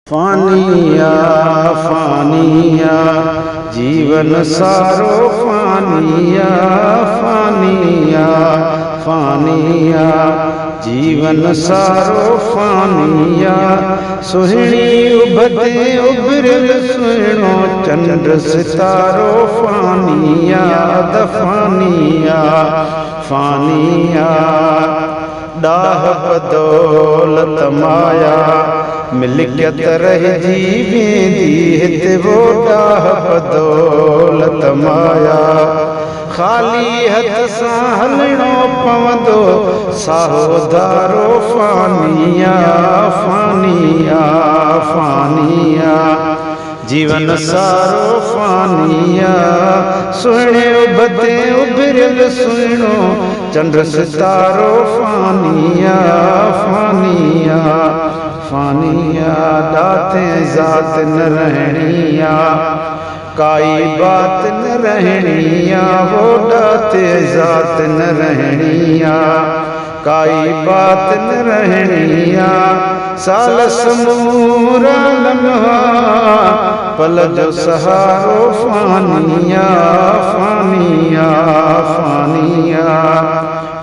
फानिया फानिया जीवन सारो फानिया फानिया फानिया जीवन सारो फानिया। सुहिणी उभते उभरिल सुहिणो चंद्र सितारो फानिया दफानिया फानिया। डाह बदौलत माया मिल्कियत रहिजी वेंदी हिते वो डाह बदौलत माया। खाली हथ सां हलणो पवंदो साहोदारो फानिया फानिया फानिया जीवन सारो फानिया। सुहिणे उभते उभरिल सुहिणो चंद्र सितारो फानिया फानिया फानिया। दाते ज़ात न रहणिया काई बात न रहणिया वो दाते ज़ात न रहणिया काई बात न रहणिया। साल समूरा लम्हा पल जो सहारो फानिया फानिया फानिया।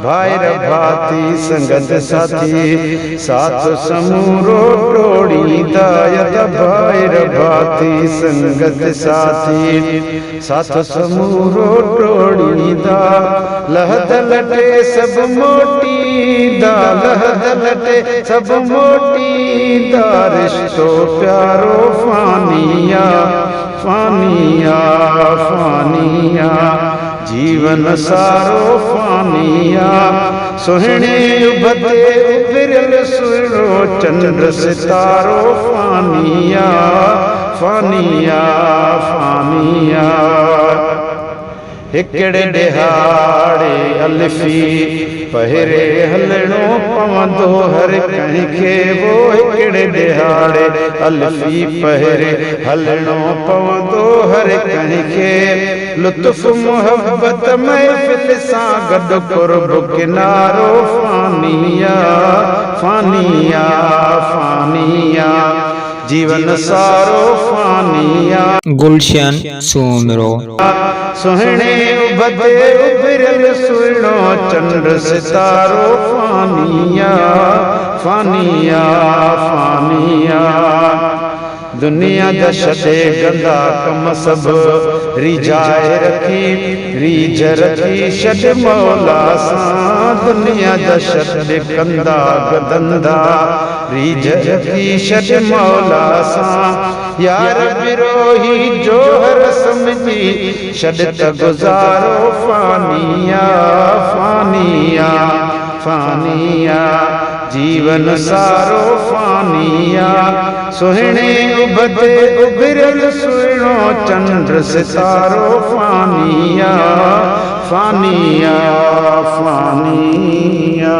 भाईर भाती संगत साथी साथ समूरो टोड़ीदा यद भाईर भाती संगत साथी साथ समूरो टोड़ीदा। लहद लटे सब मोटीदा लहद लटे सब मोटीदा रिश्तो प्यारो फानिया फानिया फानिया जीवन सारो फानिया। सुहिणे उभते उभरिल सुहिणो चंद्र सितारो फानिया फानिया फानिया। हिकिड़े ॾिहाड़े अलिफी पहिरे हलणो पवंदो हर कंहिंखे वो हिकिड़े ॾिहाड़े अलिफी पहिरे हलणो पवंदो हर कंहिंखे। लुत्फ़ मोहब्बत महफ़िल सां गॾु क़ुर्ब किनारो फानिया फानिया फानिया जीवन सारो फानिया। गुलशन सूमरो। सुहिणे उभते उभरिल सुहिणो चंद्र सितारो फानिया फानिया फानिया। दुनिया जा छॾे गंदा कम सब रिझाए रखी रीझ रखी छॾ मौला सां। दुनिया जा छॾे कंदा गदंदा रीझ रखी छॾ मौला सां। यार बिरोही जोहर समझी छॾ त गुज़ारो फानिया फानिया फानिया जीवन सारो फानिया। सुहिणे उभते उभरिल सुहिणो चंद्र सितारो फानिया फानिया फानिया।